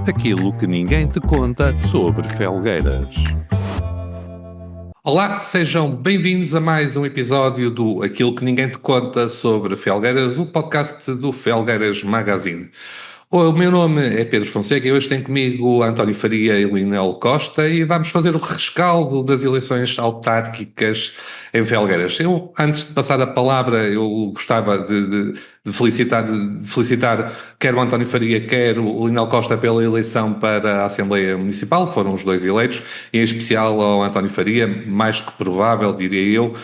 Aquilo que ninguém te conta sobre Felgueiras. Olá, sejam bem-vindos a mais um episódio do Aquilo que Ninguém Te Conta sobre Felgueiras, o podcast do Felgueiras Magazine. O meu nome é Pedro Fonseca e hoje tenho comigo António Faria e Lionel Costa e vamos fazer o rescaldo das eleições autárquicas em Felgueiras. Eu, antes de passar a palavra, eu gostava de felicitar quer o António Faria, quer o Lionel Costa pela eleição para a Assembleia Municipal, foram os dois eleitos, em especial ao António Faria, mais que provável, diria eu,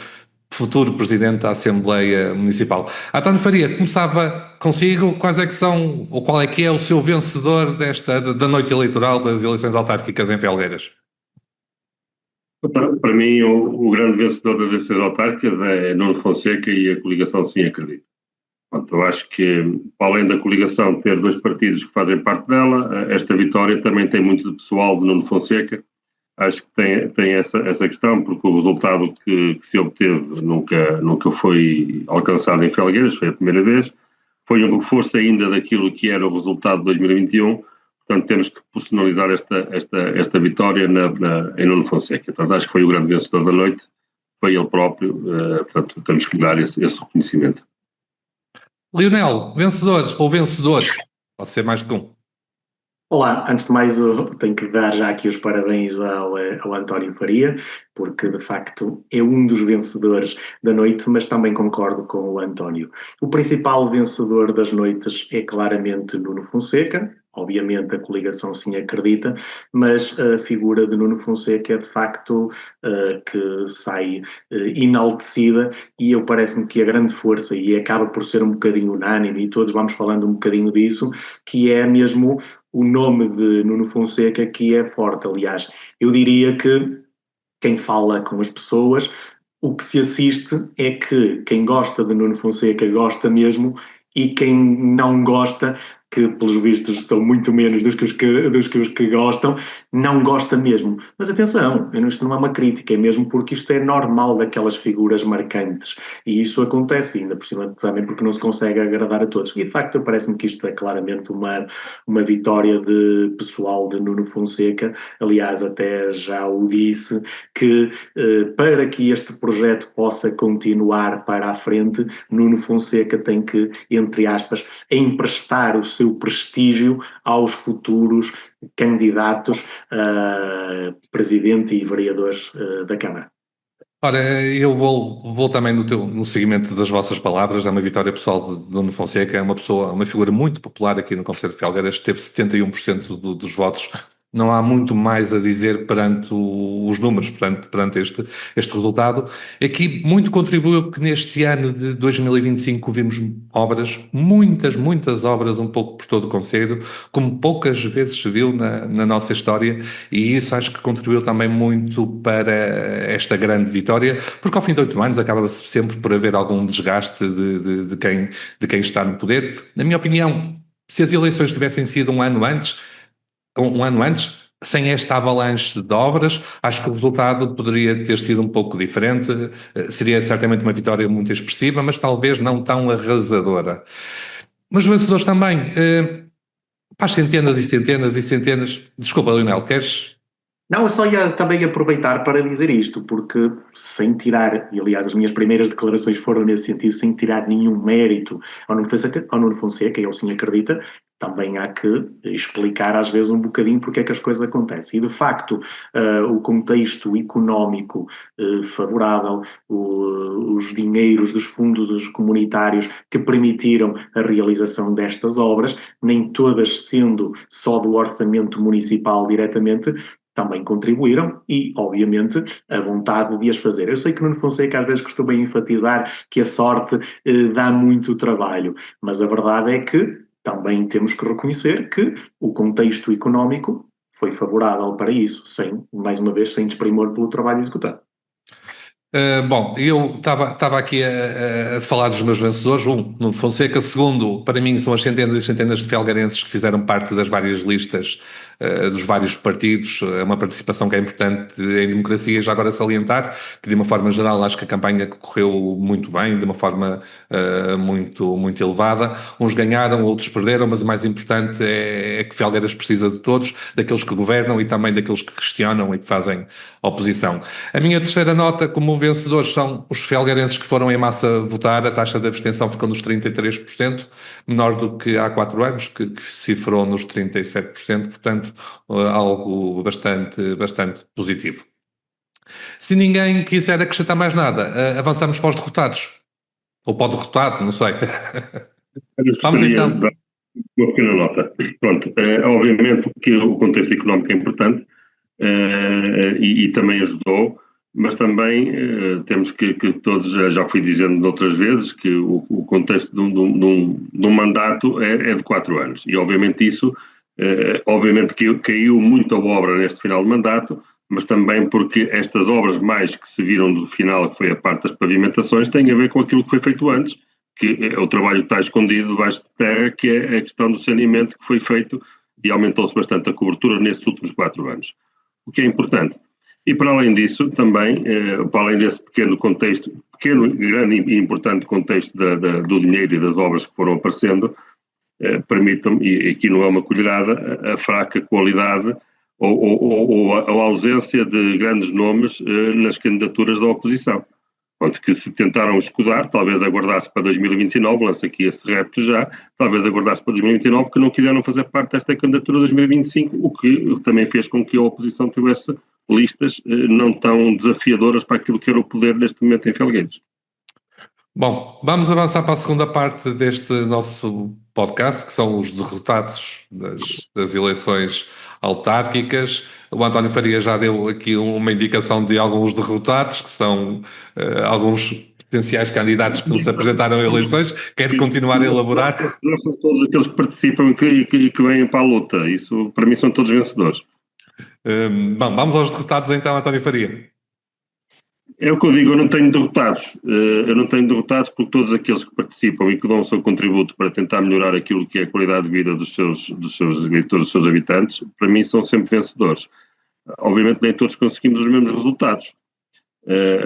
futuro Presidente da Assembleia Municipal. António Faria, começava consigo, quais é que são, ou qual é que é o seu vencedor da noite eleitoral das eleições autárquicas em Felgueiras? Para mim, o grande vencedor das eleições autárquicas é Nuno Fonseca e a coligação Sim Acredito. Portanto, eu acho que, além da coligação ter dois partidos que fazem parte dela, esta vitória também tem muito de pessoal de Nuno Fonseca. Acho que tem essa questão, porque o resultado que se obteve nunca foi alcançado em Felgueiras, foi a primeira vez. Foi um reforço ainda daquilo que era o resultado de 2021, portanto temos que personalizar esta vitória em Nuno Fonseca. Portanto, acho que foi o grande vencedor da noite, foi ele próprio, portanto temos que dar esse reconhecimento. Lionel, vencedores, pode ser mais que um. Olá, antes de mais eu tenho que dar já aqui os parabéns ao António Faria, porque de facto é um dos vencedores da noite, mas também concordo com o António. O principal vencedor das noites é claramente Nuno Fonseca, obviamente a coligação Sim Acredita, mas a figura de Nuno Fonseca é de facto que sai enaltecida e eu parece-me que a grande força, e acaba por ser um bocadinho unânime, e todos vamos falando um bocadinho disso, que é mesmo o nome de Nuno Fonseca que é forte. Aliás, eu diria que quem fala com as pessoas, o que se assiste é que quem gosta de Nuno Fonseca gosta mesmo e quem não gosta, que pelos vistos são muito menos dos que os que gostam, não gosta mesmo. Mas atenção, isto não é uma crítica, é mesmo porque isto é normal daquelas figuras marcantes. E isso acontece ainda por cima também porque não se consegue agradar a todos. E de facto parece-me que isto é claramente uma vitória de pessoal de Nuno Fonseca. Aliás, até já o disse, que para que este projeto possa continuar para a frente, Nuno Fonseca tem que, entre aspas, emprestar o seu prestígio aos futuros candidatos a presidente e vereadores da Câmara. Ora, eu vou também no seguimento das vossas palavras. É uma vitória pessoal de Nuno Fonseca, é uma figura muito popular aqui no Concelho de Felgueiras, teve 71% dos votos. Não há muito mais a dizer perante os números, perante este resultado. Aqui muito contribuiu que neste ano de 2025 vimos obras, muitas obras, um pouco por todo o concelho, como poucas vezes se viu na nossa história, e isso acho que contribuiu também muito para esta grande vitória, porque ao fim de 8 anos acaba-se sempre por haver algum desgaste de quem está no poder. Na minha opinião, se as eleições tivessem sido um ano antes, sem esta avalanche de obras, acho que o resultado poderia ter sido um pouco diferente. Seria certamente uma vitória muito expressiva, mas talvez não tão arrasadora. Mas vencedores também, para as centenas e centenas e centenas. Desculpa, Lionel, queres? Não, eu só ia também aproveitar para dizer isto, porque sem tirar, e aliás as minhas primeiras declarações foram nesse sentido, sem tirar nenhum mérito ao Nuno Fonseca, ele Sim Acredita, também há que explicar às vezes um bocadinho porque é que as coisas acontecem. E de facto o contexto económico favorável, os dinheiros dos fundos comunitários que permitiram a realização destas obras, nem todas sendo só do orçamento municipal diretamente, também contribuíram e, obviamente, a vontade de as fazer. Eu sei que Nuno Fonseca às vezes costuma enfatizar que a sorte dá muito trabalho, mas a verdade é que também temos que reconhecer que o contexto económico foi favorável para isso, mais uma vez, sem desprimor pelo trabalho executado. Bom, eu estava aqui a falar dos meus vencedores. Nuno Fonseca. Segundo, para mim, são as centenas e centenas de felgueirenses que fizeram parte das várias listas dos vários partidos, é uma participação que é importante em democracia. Já agora salientar que, de uma forma geral, acho que a campanha correu muito bem, de uma forma muito elevada. Uns ganharam, outros perderam, mas o mais importante é que Felgueiras precisa de todos, daqueles que governam e também daqueles que questionam e que fazem oposição. A minha terceira nota como vencedores são os felgueirenses que foram em massa votar. A taxa de abstenção ficou nos 33%, menor do que há 4 anos, que cifrou nos 37%, portanto, algo bastante positivo. Se ninguém quiser acrescentar mais nada, avançamos para os derrotados. Ou para o derrotado, não sei. Vamos então. Dar uma pequena nota. Pronto, obviamente que o contexto económico é importante e também ajudou, mas também temos que todos, já fui dizendo outras vezes, que o contexto de um mandato é de 4 anos. E obviamente isso, obviamente que caiu muita obra neste final de mandato, mas também porque estas obras mais que se viram do final, que foi a parte das pavimentações, têm a ver com aquilo que foi feito antes, que é o trabalho que está escondido debaixo de terra, que é a questão do saneamento que foi feito e aumentou-se bastante a cobertura nestes últimos 4 anos, o que é importante. E para além disso, também, para além desse pequeno contexto, pequeno, grande e importante contexto do dinheiro e das obras que foram aparecendo, permitam-me, e aqui não é uma colherada, a fraca qualidade ou a ausência de grandes nomes nas candidaturas da oposição. Pronto, que se tentaram escudar, talvez aguardasse para 2029, lanço aqui esse repto já, talvez aguardasse para 2029, que não quiseram fazer parte desta candidatura de 2025, o que também fez com que a oposição tivesse listas não tão desafiadoras para aquilo que era o poder neste momento em Felgueiras. Bom, vamos avançar para a segunda parte deste nosso podcast, que são os derrotados das eleições autárquicas. O António Faria já deu aqui uma indicação de alguns derrotados, que são alguns potenciais candidatos que não se apresentaram a eleições. Quer continuar a elaborar? Não são todos aqueles que participam e que vêm para a luta. Isso, para mim, são todos vencedores. Bom, vamos aos derrotados então, António Faria. É o que eu digo, eu não tenho derrotados. Eu não tenho derrotados porque todos aqueles que participam e que dão o seu contributo para tentar melhorar aquilo que é a qualidade de vida dos seus eleitores, dos seus habitantes, para mim são sempre vencedores. Obviamente nem todos conseguimos os mesmos resultados.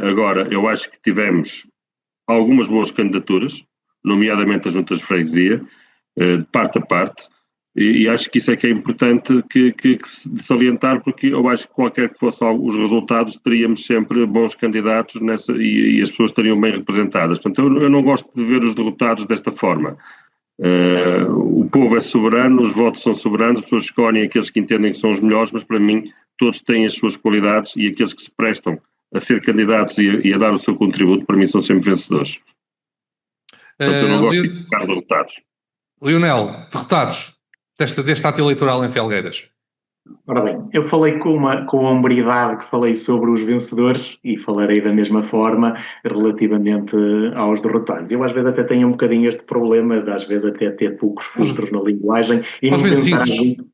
Agora, eu acho que tivemos algumas boas candidaturas, nomeadamente as juntas de freguesia, de parte a parte, e acho que isso é que é importante que salientar, porque eu acho que qualquer que fossem os resultados, teríamos sempre bons candidatos e as pessoas estariam bem representadas. Portanto, eu não gosto de ver os derrotados desta forma. O povo é soberano, os votos são soberanos, as pessoas escolhem aqueles que entendem que são os melhores, mas para mim todos têm as suas qualidades e aqueles que se prestam a ser candidatos e a dar o seu contributo, para mim são sempre vencedores. Portanto, eu não gosto de ficar derrotados. Lionel, derrotados deste ato eleitoral em Felgueiras. Ora bem, eu falei com a hombridade que falei sobre os vencedores e falarei da mesma forma relativamente aos derrotados. Eu às vezes até tenho um bocadinho este problema de às vezes até ter poucos filtros na linguagem e não pensar muito.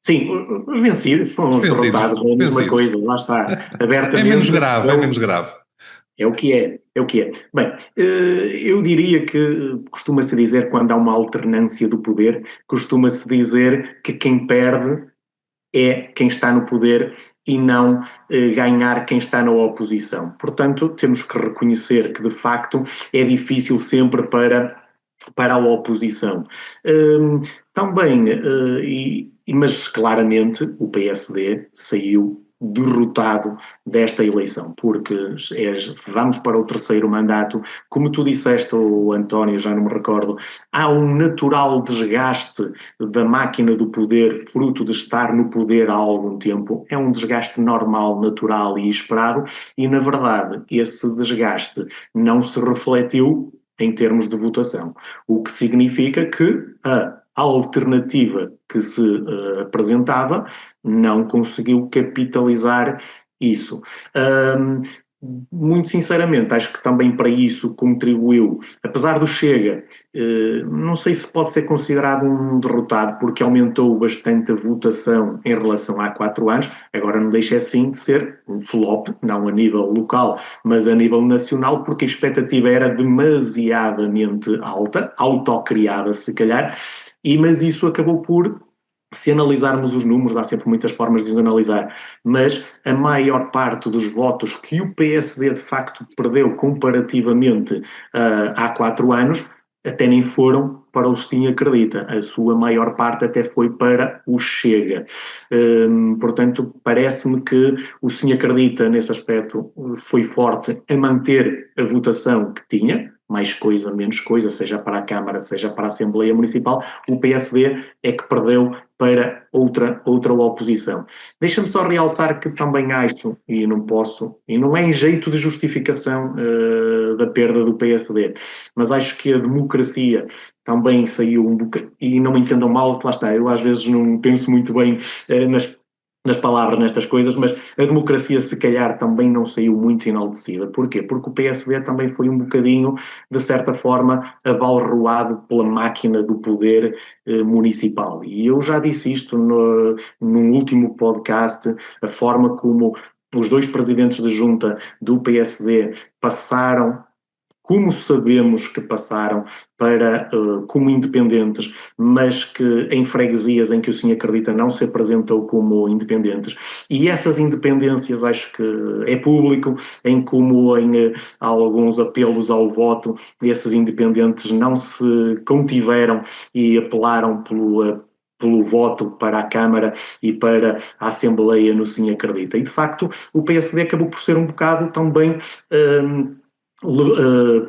Sim, os vencidos foram os derrotados, é a mesma coisa, lá está, abertamente. É menos grave. É o que é. Bem, eu diria que costuma-se dizer, quando há uma alternância do poder, costuma-se dizer que quem perde é quem está no poder e não ganhar quem está na oposição. Portanto, temos que reconhecer que, de facto, é difícil sempre para a oposição. Também, mas claramente o PSD saiu derrotado desta eleição, porque vamos para o terceiro mandato. Como tu disseste, António, já não me recordo, há um natural desgaste da máquina do poder, fruto de estar no poder há algum tempo. É um desgaste normal, natural e esperado, e na verdade esse desgaste não se refletiu em termos de votação, o que significa que a alternativa que se apresentava não conseguiu capitalizar isso. Muito sinceramente, acho que também para isso contribuiu, apesar do Chega, não sei se pode ser considerado um derrotado, porque aumentou bastante a votação em relação há 4 anos, agora não deixa assim de ser um flop, não a nível local, mas a nível nacional, porque a expectativa era demasiadamente alta, autocriada se calhar, mas isso acabou por se analisarmos os números, há sempre muitas formas de os analisar, mas a maior parte dos votos que o PSD de facto perdeu comparativamente há 4 anos, até nem foram para o Sim Acredita. A sua maior parte até foi para o Chega. Portanto, parece-me que o Sim Acredita, nesse aspecto, foi forte a manter a votação que tinha, mais coisa, menos coisa, seja para a Câmara, seja para a Assembleia Municipal. O PSD é que perdeu para outra oposição. Deixa-me só realçar que também acho, e não posso, e não é em jeito de justificação da perda do PSD, mas acho que a democracia também saiu um bocadinho, e não me entendam mal, lá está, eu às vezes não penso muito bem nas palavras, nestas coisas, mas a democracia se calhar também não saiu muito enaltecida. Porquê? Porque o PSD também foi um bocadinho, de certa forma, abalroado pela máquina do poder municipal. E eu já disse isto num último podcast, a forma como os 2 presidentes de junta do PSD passaram, como sabemos que passaram para como independentes, mas que em freguesias em que o Sim Acredita não se apresentou como independentes. E essas independências acho que é público, em como em alguns apelos ao voto, esses independentes não se contiveram e apelaram pelo voto para a Câmara e para a Assembleia no Sim Acredita. E, de facto, o PSD acabou por ser um bocado também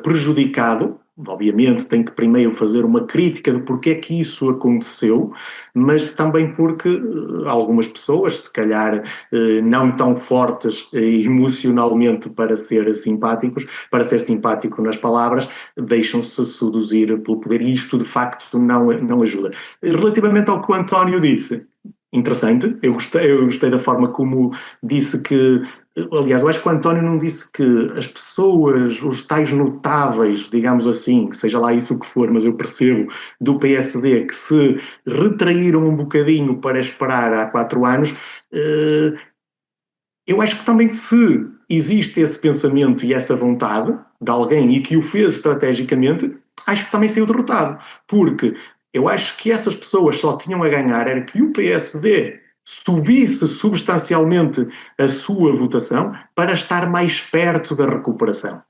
prejudicado. Obviamente tem que primeiro fazer uma crítica de porque é que isso aconteceu, mas também porque algumas pessoas, se calhar não tão fortes emocionalmente para ser simpáticos, para ser simpático nas palavras, deixam-se seduzir pelo poder e isto de facto não ajuda. Relativamente ao que o António disse, interessante, eu gostei da forma como disse que, aliás, eu acho que o António não disse que as pessoas, os tais notáveis, digamos assim, que seja lá isso o que for, mas eu percebo, do PSD, que se retraíram um bocadinho para esperar há 4 anos, eu acho que também se existe esse pensamento e essa vontade de alguém e que o fez estrategicamente, acho que também saiu derrotado, porque eu acho que essas pessoas só tinham a ganhar era que o PSD subisse substancialmente a sua votação para estar mais perto da recuperação.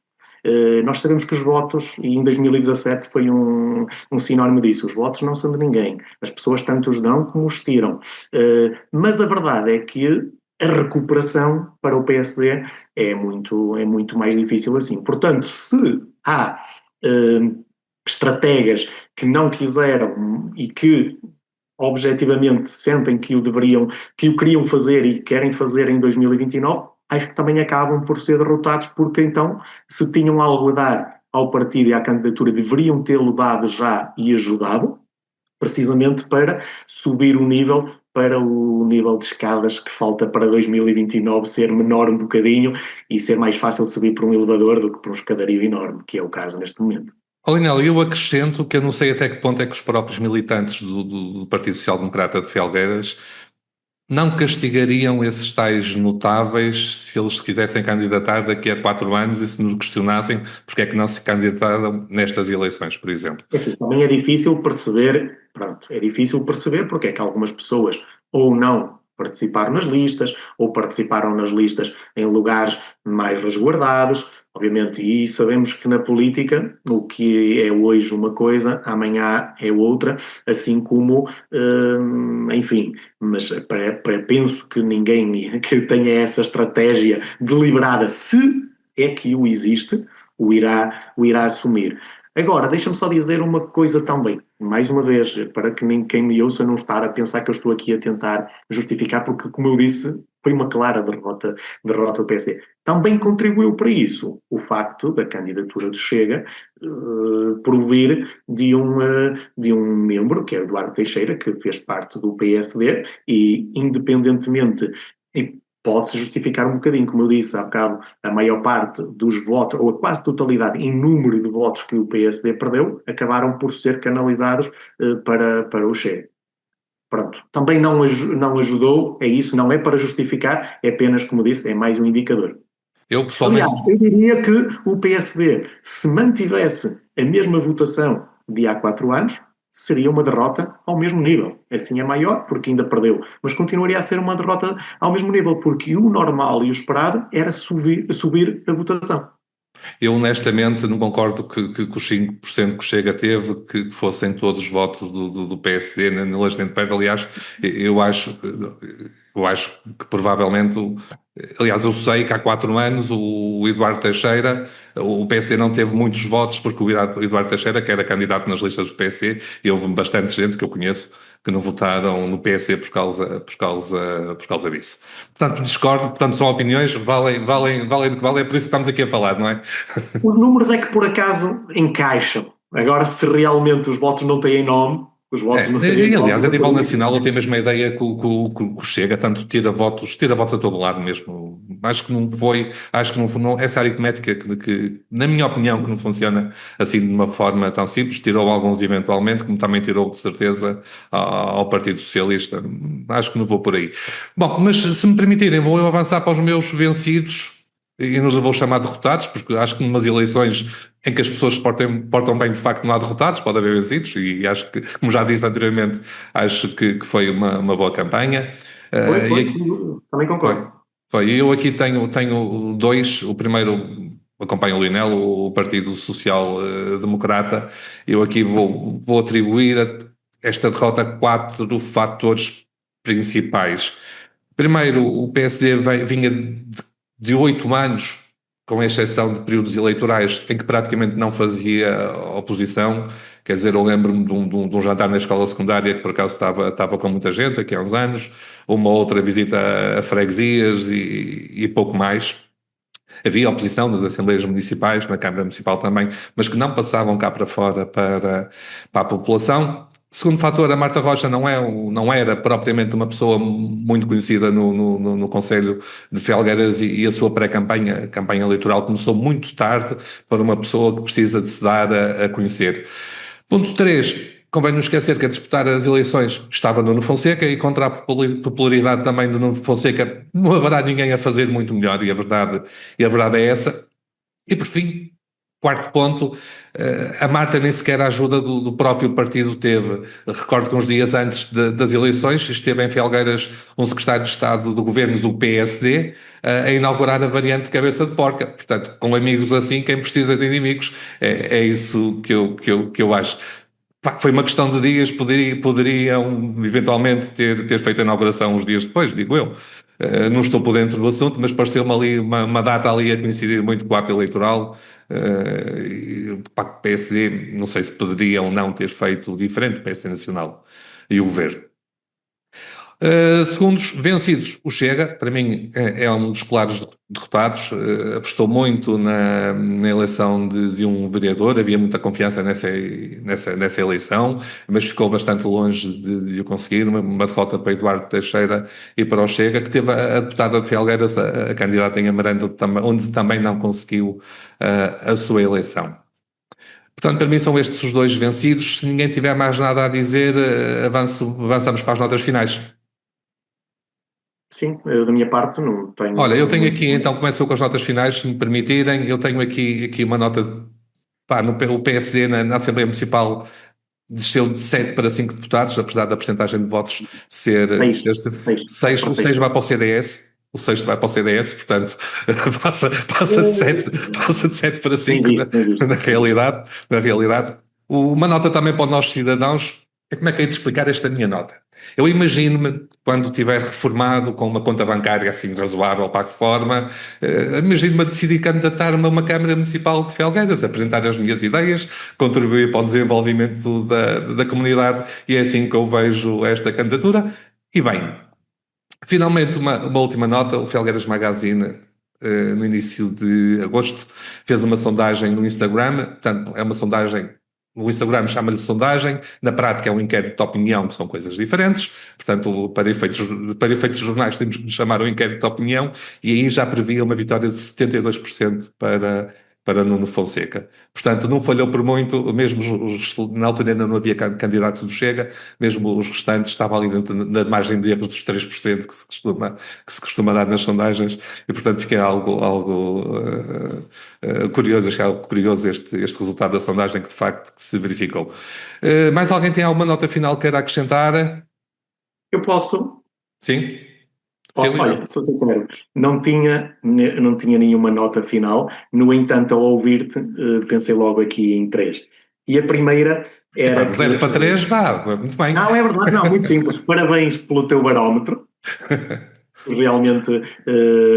Nós sabemos que os votos, e em 2017 foi um sinónimo disso, os votos não são de ninguém, as pessoas tanto os dão como os tiram. Mas a verdade é que a recuperação para o PSD é muito mais difícil assim. Portanto, se há estrategas que não quiseram e que objetivamente sentem que o queriam fazer e querem fazer em 2029, acho que também acabam por ser derrotados porque então, se tinham algo a dar ao partido e à candidatura, deveriam tê-lo dado já e ajudado, precisamente para subir o nível para o nível de escadas que falta para 2029 ser menor um bocadinho e ser mais fácil subir por um elevador do que por um escadario enorme, que é o caso neste momento. Olinel, eu acrescento que eu não sei até que ponto é que os próprios militantes do Partido Social Democrata de Felgueiras não castigariam esses tais notáveis se eles se quisessem candidatar daqui a 4 anos e se nos questionassem porque é que não se candidataram nestas eleições, por exemplo. Assim, também é difícil perceber porque é que algumas pessoas ou não participaram nas listas, ou participaram nas listas em lugares mais resguardados, obviamente, e sabemos que na política o que é hoje uma coisa, amanhã é outra, assim como, enfim, mas penso que ninguém que tenha essa estratégia deliberada, se é que o existe, o irá assumir. Agora, deixa-me só dizer uma coisa também, mais uma vez, para que quem me ouça não estar a pensar que eu estou aqui a tentar justificar, porque, como eu disse, foi uma clara derrota do PSD. Também contribuiu para isso o facto da candidatura do Chega provir de um membro, que é Eduardo Teixeira, que fez parte do PSD e, independentemente... Pode-se justificar um bocadinho, como eu disse há bocado, a maior parte dos votos, ou a quase totalidade em número de votos que o PSD perdeu, acabaram por ser canalizados para o Chega. Pronto, também não ajudou, é isso, não é para justificar, é apenas, como disse, é mais um indicador. Eu pessoalmente... Aliás, eu diria que o PSD, se mantivesse a mesma votação de há 4 anos, seria uma derrota ao mesmo nível. Assim é maior, porque ainda perdeu, mas continuaria a ser uma derrota ao mesmo nível, porque o normal e o esperado era subir a votação. Eu honestamente não concordo que os 5% que o Chega teve, que fossem todos os votos do PSD na Legislativa de Perto. Aliás, eu acho que provavelmente, aliás, eu sei que há 4 anos o Eduardo Teixeira, o PSD não teve muitos votos porque o Eduardo Teixeira, que era candidato nas listas do PSD, e houve bastante gente que eu conheço que não votaram no PSD por causa disso. Portanto, discordo, portanto, são opiniões, valem do que valem, é por isso que estamos aqui a falar, não é? Os números é que por acaso encaixam. Agora, se realmente os votos não têm nome, os votos não têm nome. Aliás, a nível nacional eu tenho a mesma ideia que o Chega, tanto tira votos a todo lado mesmo. Acho que não essa aritmética que, na minha opinião, que não funciona assim de uma forma tão simples, tirou alguns eventualmente, como também tirou de certeza ao Partido Socialista. Acho que não vou por aí. Bom, mas se me permitirem, vou eu avançar para os meus vencidos. E não os vou chamar derrotados, porque acho que numas eleições em que as pessoas se portam bem, de facto não há derrotados, pode haver vencidos, e acho que, como já disse anteriormente, acho que foi uma boa campanha. Também concordo. Foi. Eu aqui tenho 2, o primeiro acompanha o Linel, o Partido Social Democrata. Eu aqui vou atribuir esta derrota a 4 fatores principais. Primeiro, o PSD vinha de 8 anos, com exceção de períodos eleitorais, em que praticamente não fazia oposição. Quer dizer, eu lembro-me de um jantar na escola secundária que por acaso estava com muita gente, aqui há uns anos, uma outra visita a freguesias e pouco mais. Havia oposição nas assembleias municipais, na Câmara Municipal também, mas que não passavam cá para fora para a população. Segundo fator, a Marta Rocha não era propriamente uma pessoa muito conhecida no Conselho de Felgueiras e a sua a campanha eleitoral começou muito tarde para uma pessoa que precisa de se dar a conhecer. Ponto 3, convém não esquecer que a disputar as eleições estava Nuno Fonseca e contra a popularidade também de Nuno Fonseca não haverá ninguém a fazer muito melhor e a verdade é essa. E por fim, quarto ponto, a Marta nem sequer a ajuda do próprio partido teve. Recordo que uns dias antes das eleições esteve em Felgueiras um secretário de Estado do governo do PSD a inaugurar a variante de cabeça de porca. Portanto, com amigos assim, quem precisa de inimigos, é isso que eu acho. Foi uma questão de dias, poderiam eventualmente ter feito a inauguração uns dias depois, digo eu. Não estou por dentro do assunto, mas pareceu-me ali uma data ali a coincidir muito com o ato eleitoral. O PSD, não sei se poderia ou não ter feito diferente, o PSD Nacional e o Governo. Segundos vencidos, o Chega, para mim é um dos claros derrotados, apostou muito na eleição de um vereador, havia muita confiança nessa eleição, mas ficou bastante longe de o conseguir, uma derrota para Eduardo Teixeira e para o Chega, que teve a deputada de Felgueiras, a candidata em Amarante, onde também não conseguiu a sua eleição. Portanto, para mim são estes os 2 vencidos. Se ninguém tiver mais nada a dizer, avançamos para as notas finais. Sim, eu da minha parte não tenho... Olha, eu tenho aqui, então começo com as notas finais, se me permitirem. Eu tenho aqui uma nota, o PSD na Assembleia Municipal desceu de 7 para 5 deputados, apesar da percentagem de votos ser 6. O 6 vai para o CDS. O 6 vai para o CDS, portanto, passa de 7 para 5 na realidade. Uma nota também para os nossos cidadãos. Como é que hei de explicar esta minha nota? Eu imagino-me, quando estiver reformado, com uma conta bancária assim razoável para a reforma, imagino-me a decidir candidatar-me a uma Câmara Municipal de Felgueiras, apresentar as minhas ideias, contribuir para o desenvolvimento da comunidade, e é assim que eu vejo esta candidatura. E bem, finalmente uma última nota, o Felgueiras Magazine, no início de agosto, fez uma sondagem no Instagram, portanto é uma sondagem. O Instagram chama-lhe sondagem, na prática é um inquérito de opinião, que são coisas diferentes, portanto, para efeitos jornais temos que chamar o inquérito de opinião, e aí já previa uma vitória de 72% para para Nuno Fonseca. Portanto, não falhou por muito, mesmo na altura ainda não havia candidato do Chega, mesmo os restantes estavam ali na margem de erros dos 3% que se costuma dar nas sondagens, e portanto fiquei algo curioso, achei algo curioso este resultado da sondagem que de facto que se verificou. Mais alguém tem alguma nota final que queira acrescentar? Eu posso? Sim? Olha, sou sincero, não tinha nenhuma nota final, no entanto, ao ouvir-te, pensei logo aqui em 3. E a primeira era... De 0 para 3, vá, muito bem. Não, é verdade, não, muito simples. Parabéns pelo teu barómetro. Realmente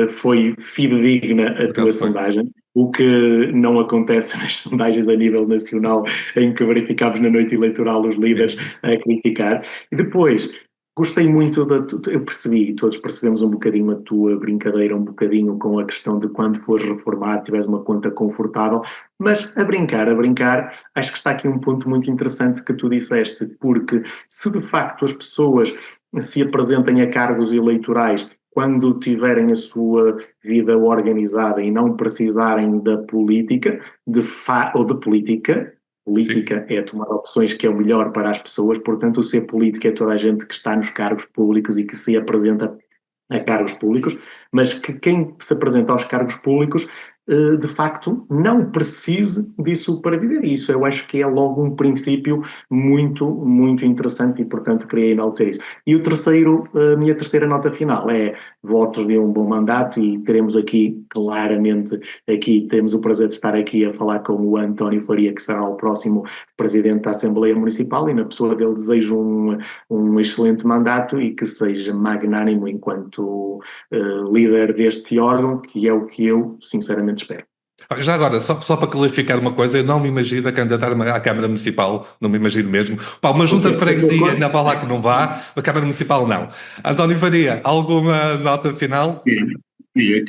foi fidedigna a tua sondagem, o que não acontece nas sondagens a nível nacional, em que verificámos na noite eleitoral os líderes a criticar. E depois... Gostei muito eu percebi, todos percebemos um bocadinho a tua brincadeira, um bocadinho com a questão de quando fores reformado, tiveres uma conta confortável, mas a brincar, acho que está aqui um ponto muito interessante que tu disseste, porque se de facto as pessoas se apresentem a cargos eleitorais quando tiverem a sua vida organizada e não precisarem da política, ou de política, política é tomar opções que é o melhor para as pessoas, portanto o ser político é toda a gente que está nos cargos públicos e que se apresenta a cargos públicos, mas que quem se apresenta aos cargos públicos de facto não precise disso para viver. E isso eu acho que é logo um princípio muito, muito interessante e portanto queria enaltecer isso. E a minha terceira nota final é votos de um bom mandato e teremos aqui, claramente, temos o prazer de estar aqui a falar com o António Faria, que será o próximo Presidente da Assembleia Municipal, e na pessoa dele desejo um excelente mandato e que seja magnânimo enquanto líder deste órgão, que é o que eu, sinceramente, espero. Já agora, só para clarificar uma coisa, eu não me imagino a candidatar-me à Câmara Municipal, não me imagino mesmo. Uma junta de freguesia, ainda vá lá que não vá, a Câmara Municipal não. António Faria, alguma nota final? Queria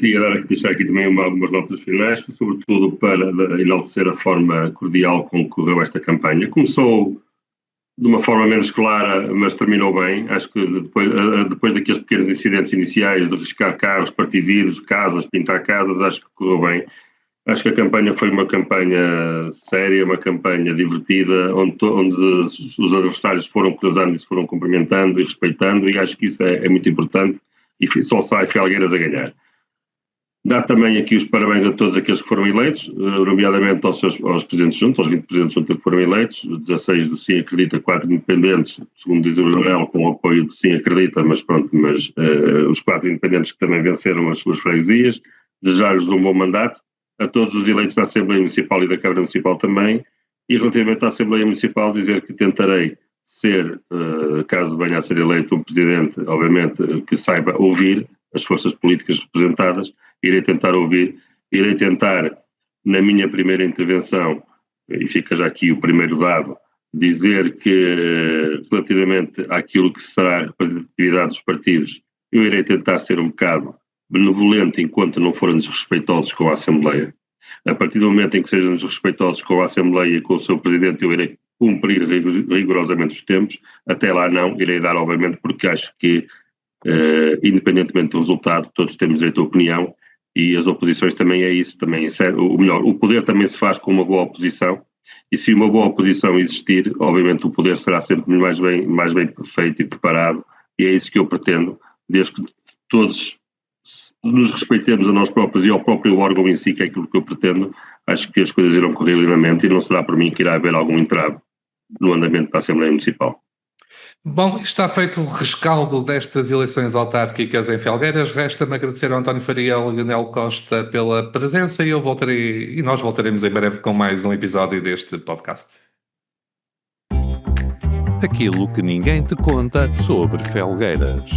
deixar aqui também algumas notas finais, sobretudo para enaltecer a forma cordial com que correu esta campanha. Começou de uma forma menos clara, mas terminou bem. Acho que depois daqueles pequenos incidentes iniciais de riscar carros, partir vidros, casas, pintar casas, acho que correu bem. Acho que a campanha foi uma campanha séria, uma campanha divertida, onde os adversários foram cruzando e se foram cumprimentando e respeitando, e acho que isso é muito importante, e só sai Felgueiras a ganhar. Dá também aqui os parabéns a todos aqueles que foram eleitos, nomeadamente aos presidentes juntos, aos 20 presidentes juntos que foram eleitos, 16 do Sim Acredita, 4 independentes, segundo diz o Jornal, com o apoio do Sim Acredita, mas os 4 independentes que também venceram as suas freguesias. Desejar-lhes um bom mandato, a todos os eleitos da Assembleia Municipal e da Câmara Municipal também, e relativamente à Assembleia Municipal dizer que tentarei ser, caso venha a ser eleito um presidente, obviamente, que saiba ouvir as forças políticas representadas. Irei tentar, na minha primeira intervenção, e fica já aqui o primeiro dado, dizer que, relativamente àquilo que será a representatividade dos partidos, eu irei tentar ser um bocado benevolente enquanto não forem desrespeitosos com a Assembleia. A partir do momento em que sejam desrespeitosos com a Assembleia e com o seu Presidente, eu irei cumprir rigorosamente os tempos. Até lá não, irei dar, obviamente, porque acho que, independentemente do resultado, todos temos direito à opinião. E as oposições também é isso, o poder também se faz com uma boa oposição, e se uma boa oposição existir, obviamente o poder será sempre mais bem feito e preparado, e é isso que eu pretendo, desde que todos nos respeitemos a nós próprios e ao próprio órgão em si, que é aquilo que eu pretendo. Acho que as coisas irão correr lindamente e não será por mim que irá haver algum entrave no andamento da Assembleia Municipal. Bom, está feito o rescaldo destas eleições autárquicas em Felgueiras. Resta-me agradecer ao António Faria e ao Lionel Costa pela presença, e nós voltaremos em breve com mais um episódio deste podcast. Aquilo que ninguém te conta sobre Felgueiras.